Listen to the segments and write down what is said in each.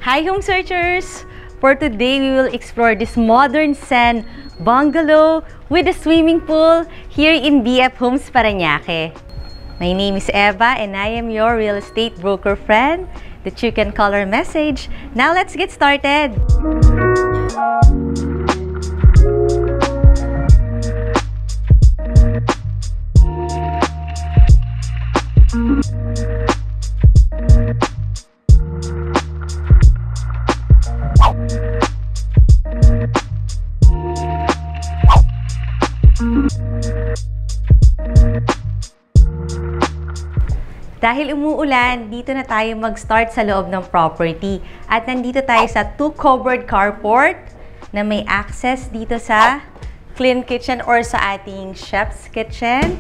Hi home searchers! For today, we will explore this modern sand bungalow with a swimming pool here in BF Homes Parañaque. My name is Eva and I am your real estate broker friend that you can call or message. Now let's get started! Dahil umuulan, dito na tayo mag-start sa loob ng property. At nandito tayo sa 2 covered carport na may access dito sa clean kitchen or sa ating chef's kitchen.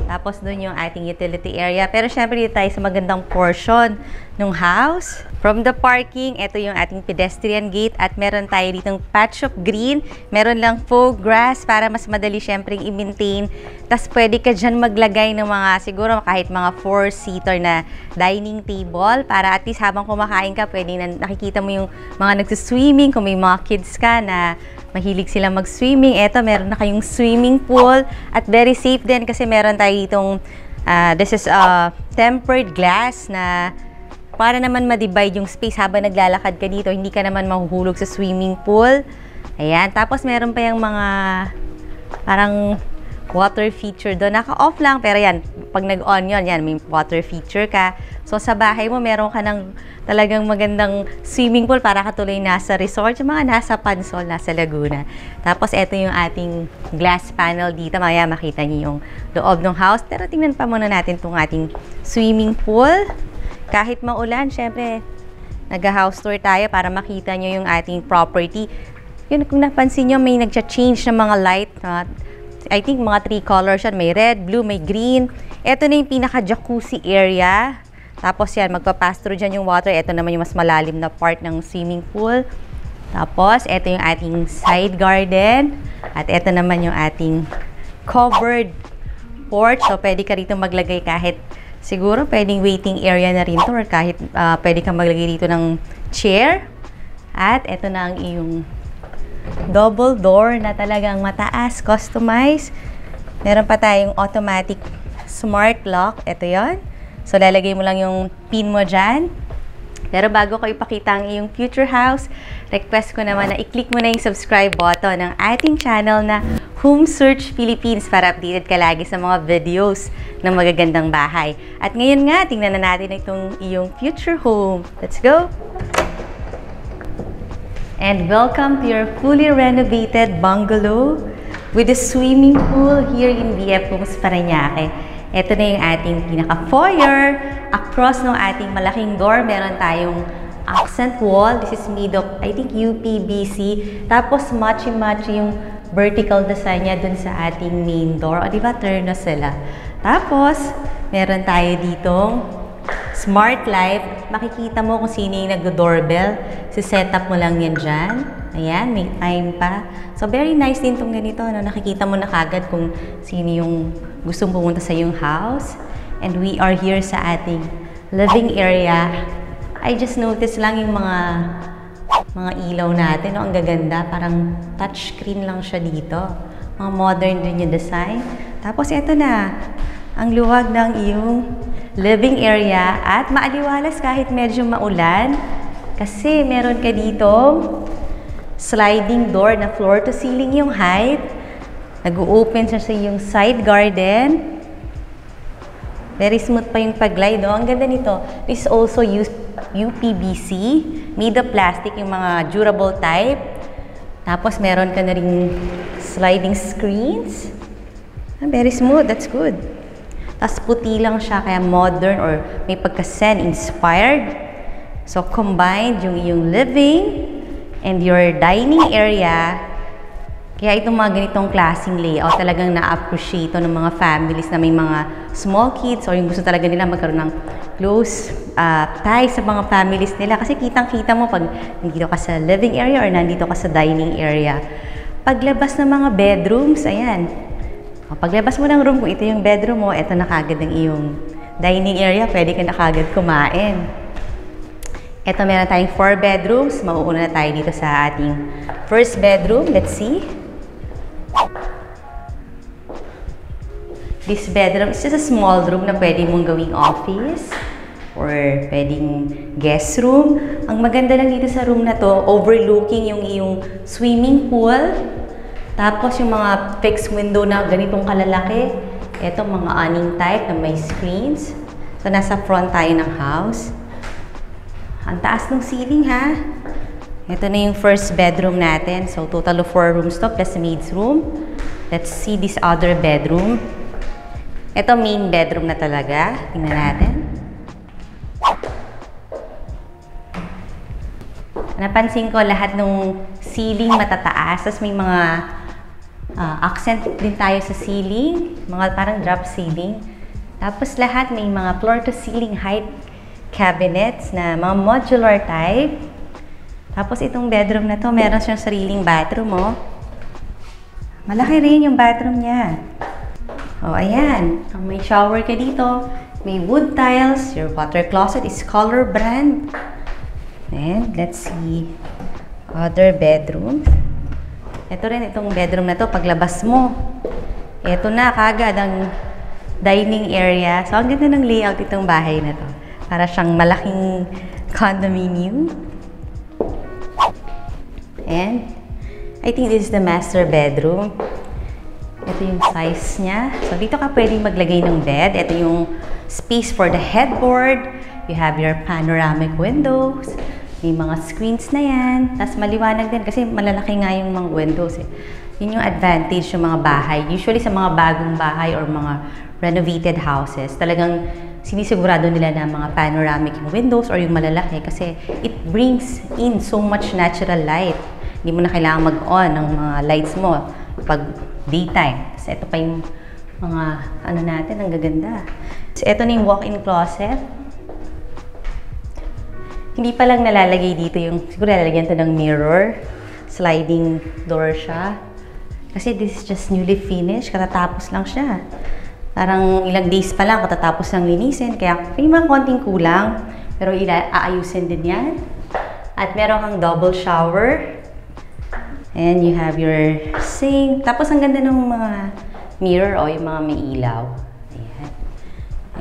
Tapos doon yung ating utility area. Pero syempre dito tayo sa magandang portion ng house. From the parking, ito yung ating pedestrian gate at meron tayo ditong patch of green. Meron lang faux grass para mas madali syempre i-maintain. Tapos pwede ka dyan maglagay ng mga, siguro kahit mga 4-seater na dining table para at least habang kumakain ka, pwede na nakikita mo yung mga nagsuswimming. Kung may mga kids ka na mahilig sila mag-swimming, eto meron na kayong swimming pool at very safe din kasi meron tayo itong this is tempered glass na para naman ma-divide yung space habang naglalakad ka dito, hindi ka naman mahuhulog sa swimming pool. Ayan, tapos meron pa yung mga parang water feature doon. Naka-off lang, pero yan, pag nag-on yun, yan, may water feature ka. So, sa bahay mo, meron ka ng talagang magandang swimming pool para katuloy nasa resort, yung mga nasa Pansol, nasa Laguna. Tapos, ito yung ating glass panel dito. Maya makita niyo yung loob ng house. Pero tingnan pa muna natin itong ating swimming pool. Kahit maulan, syempre, nag-house tour tayo para makita nyo yung ating property. Yun, kung napansin nyo, may nag-change ng mga light. I think mga 3 colors yan. May red, blue, may green. Ito na yung pinaka-jacuzzi area. Tapos yan, magpapass through dyan yung water. Ito naman yung mas malalim na part ng swimming pool. Tapos, ito yung ating side garden. At ito naman yung ating covered porch. So, pwede ka rito maglagay kahit siguro pwedeng waiting area na rin to or kahit pwede kang maglagay dito ng chair. At ito na ang iyong double door na talagang mataas, customized. Meron pa tayong automatic smart lock. Ito yon. So, lalagay mo lang yung pin mo dyan. Pero bago ko ipakita ang iyong future house, request ko naman na i-click mo na yung subscribe button ng ating channel na Home Search Philippines para updated ka lagi sa mga videos ng magagandang bahay. At ngayon nga, tingnan na natin itong iyong future home. Let's go! And welcome to your fully renovated bungalow with a swimming pool here in BF Homes Parañaque. Ito na yung ating pinaka-foyer. Across ng ating malaking door, meron tayong accent wall. This is made of, I think, UPVC. Tapos, matchy-matchy yung vertical design niya dun sa ating main door. O, diba? Turn na sila. Tapos, meron tayo ditong smart light. Makikita mo kung sino yung nag-doorbell. Si-set up mo lang yan dyan. Ayan, may time pa. So, very nice din itong ganito. No? Nakikita mo na kagad kung sino yung gustong pumunta sa iyong house. And we are here sa ating living area. I just noticed lang yung mga ilaw natin. No? Ang gaganda. Parang touchscreen lang siya dito. Mga modern din yung design. Tapos, eto na. Ang luwag ng iyong living area. At maaliwalas kahit medyo maulan. Kasi meron ka dito sliding door na floor to ceiling yung height. Nag-open siya sa yung side garden. Very smooth pa yung pag-glide, no? Ang ganda nito. This is also UPVC. Made of plastic, yung mga durable type. Tapos meron ka na rin sliding screens. Very smooth, that's good. Tapos puti lang siya, kaya modern or may pagka-Zen inspired. So combined yung iyong living and your dining area. Kaya itong mga ganitong klaseng layout talagang na-appreciate ng mga families na may mga small kids or yung gusto talaga nila magkaroon ng close ties sa mga families nila. Kasi kitang-kita mo pag nandito ka sa living area or nandito ka sa dining area. Paglabas ng mga bedrooms, ayan. Paglabas mo ng room, kung ito yung bedroom mo, ito na kagad ang iyong dining area. Pwede ka na kagad kumain. Ito, meron tayong 4 bedrooms. Mauuna na tayo dito sa ating first bedroom. Let's see. This bedroom is just a small room na pwede mong gawing office or pwedeng guest room. Ang maganda lang dito sa room na to, overlooking yung iyong swimming pool. Tapos yung mga fixed window na ganitong kalalaki. Ito, mga awning type na may screens. So, nasa front tayo ng house. Ang taas ng ceiling, ha? Ito na yung first bedroom natin. So, total of 4 rooms to plus maid's room. Let's see this other bedroom. Ito, main bedroom na talaga. Tingnan natin. Napansin ko lahat ng ceiling matataas. Tapos may mga accent din tayo sa ceiling. Mga parang drop ceiling. Tapos lahat may mga floor-to-ceiling height cabinets na mga modular type. Tapos itong bedroom na to, meron siyang sariling bathroom, oh. Malaki rin yung bathroom niya. Oh, ayan. May shower ka dito. May wood tiles. Your water closet is Color brand. And let's see other bedrooms. Ito rin, itong bedroom na to, paglabas mo, ito na kagad ang dining area. So, ang ganda ng layout itong bahay na to. Para siyang malaking condominium. And I think this is the master bedroom. Ito yung size niya. So, dito ka pwedeng maglagay ng bed. Ito yung space for the headboard. You have your panoramic windows. May mga screens na yan. Tapos maliwanag din kasi malalaki nga yung mga windows eh. Yun yung advantage ng mga bahay. Usually sa mga bagong bahay or mga renovated houses, talagang sinisigurado nila na mga panoramic yung windows or yung malalaki kasi it brings in so much natural light. Hindi mo na kailangan mag-on ng mga lights mo pag daytime. So, ito pa yung mga ano natin, ang gaganda. So, ito na yung walk-in closet. Hindi pa lang nalalagay dito yung, siguro lalagyan ito ng mirror. Sliding door siya. Kasi this is just newly finished. Katatapos lang siya. Parang ilang days pa lang katatapos ng linisin. Kaya may mga konting kulang. Pero aayusin din yan. At meron kang double shower. And you have your sink. Tapos ang ganda ng mga mirror o yung mga may ilaw. Ayan.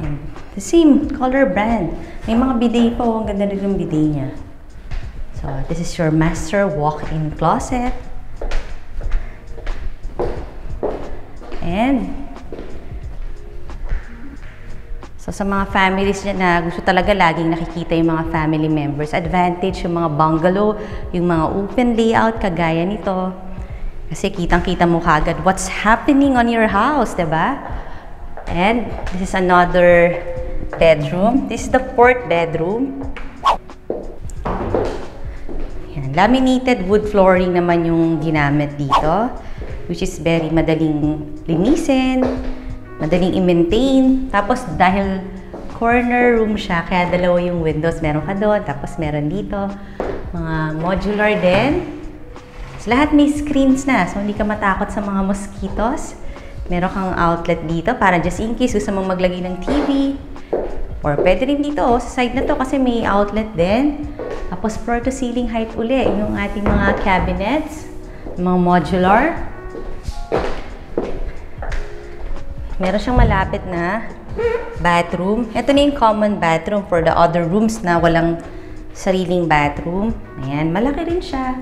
And the same Color brand. May mga bidet pa o. Ang ganda rin yung bidet niya. So this is your master walk-in closet. And so, sa mga families dyan na gusto talaga laging nakikita yung mga family members, advantage yung mga bungalow, yung mga open layout, kagaya nito. Kasi kitang-kita mo kagad what's happening on your house, diba? And this is another bedroom. This is the 4th bedroom. Yan. Laminated wood flooring naman yung ginamit dito, which is very madaling linisin. Madaling i-maintain. Tapos, dahil corner room siya, kaya dalawa yung windows. Meron ka doon. Tapos, meron dito. Mga modular din. So, lahat may screens na. So, hindi ka matakot sa mga mosquitoes. Meron kang outlet dito para just in case gusto mong maglagay ng TV. Or pwede rin dito, sa side na to kasi may outlet din. Tapos, floor to ceiling height uli. Yung ating mga cabinets. Mga modular. Meron siyang malapit na bathroom. Ito na yung common bathroom for the other rooms na walang sariling bathroom. Ayan, malaki rin siya.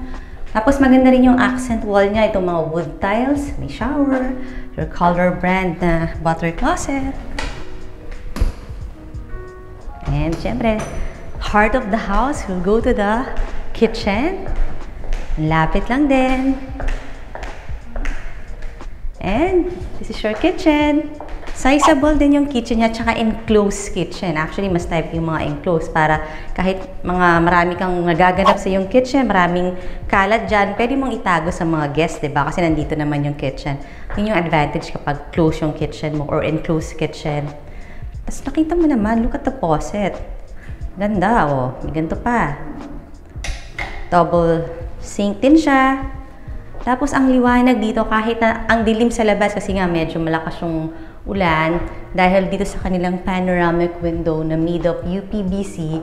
Tapos maganda rin yung accent wall niya. Itong mga wood tiles, may shower, your Color brand na water closet. And syempre, heart of the house, we'll go to the kitchen. Lapit lang din. And this is your kitchen. Sizable din yung kitchen niya, tsaka enclosed kitchen. Actually, mas type yung mga enclosed para kahit marami kang nagaganap sa yung kitchen, maraming kalat dyan, pwede mong itago sa mga guests, diba? Kasi nandito naman yung kitchen. Yun yung advantage kapag close yung kitchen mo or enclosed kitchen. Tapos nakita mo naman, look at the faucet. Ganda, oh. May ganito pa. Double sink din siya. Tapos, ang liwanag dito, kahit na ang dilim sa labas, kasi nga medyo malakas yung ulan, dahil dito sa kanilang panoramic window na made of UPVC,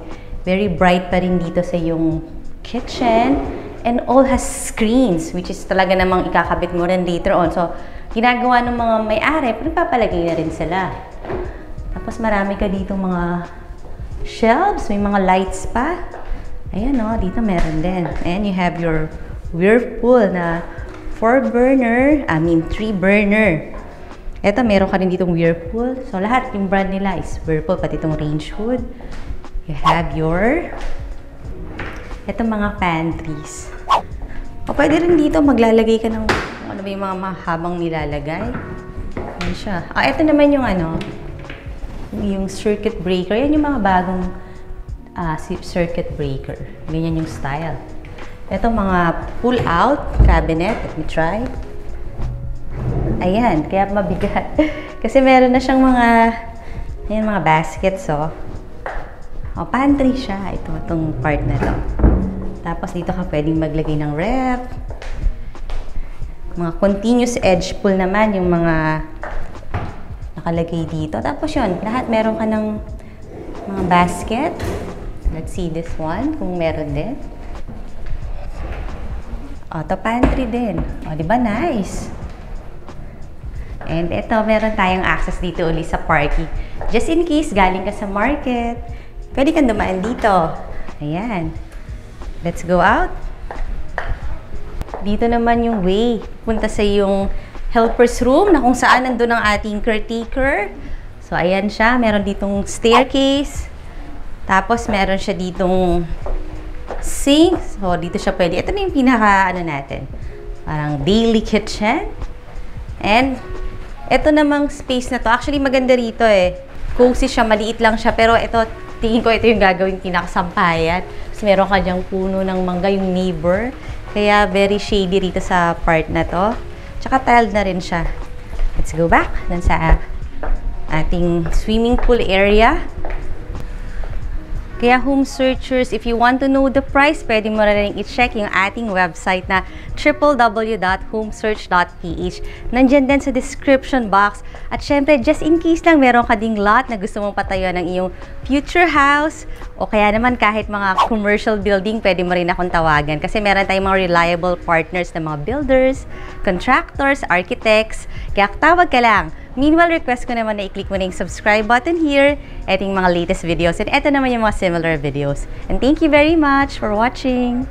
Very bright pa rin dito sa yung kitchen. And all has screens, which is talaga namang ikakabit mo rin later on. So, ginagawa ng mga may-ari, nagpapalagay na rin sila. Tapos marami ka dito mga shelves, may mga lights pa. Ayan o, dito meron din. And you have your Whirlpool na 3-burner. Ito, meron ka rin ditong Whirlpool. So, lahat yung brand nila is Whirlpool, pati itong range hood. You have your itong mga pantries. O, pwede rin dito maglalagay ka ng ano ba yung mga mahabang nilalagay. Ayan siya. Ito naman yung yung circuit breaker. Yan yung mga bagong circuit breaker. Ganyan yung style. Ito mga pull-out cabinet. Let me try. Ayan, kaya mabigat. Kasi meron na siyang mga baskets, oh. Pantry siya. Itong part na to. Tapos dito ka pwedeng maglagay ng ref. Mga continuous edge pull naman yung mga nakalagay dito. Tapos yun, lahat meron ka ng mga basket. Let's see this one, kung meron din. Ito pantry din. Di ba nice? And ito, meron tayong access dito ulit sa parking. Just in case, galing ka sa market, pwede kang dumaan dito. Ayan. Let's go out. Dito naman yung way. Punta sa yung helper's room na kung saan nandun ang ating caretaker. So, ayan siya. Meron ditong staircase. Tapos, meron siya ditong sink. So, dito siya pwede. Ito na yung pinaka, natin. Parang daily kitchen. And, ito namang space na to. Actually, maganda rito eh. Cozy siya, maliit lang siya. Pero ito, tingin ko ito yung gagawing pinakasampayan. Kasi meron ka dyang puno ng mangga, yung neighbor. Kaya very shady rito sa part na to. Tsaka tiled na rin siya. Let's go back dun sa ating swimming pool area. Kaya home searchers, if you want to know the price, pwede mo rin i-check yung ating website na www.homesearch.ph. Nandyan din sa description box. At syempre, just in case lang meron ka ding lot na gusto mong patayo ng iyong future house o kaya naman kahit mga commercial building, pwede mo rin akong tawagan. Kasi meron tayong mga reliable partners na mga builders, contractors, architects. Kaya tawag ka lang. Meanwhile, request ko naman na i-click mo na yung subscribe button here. Ito yung mga latest videos. And ito naman yung mga similar videos. And thank you very much for watching!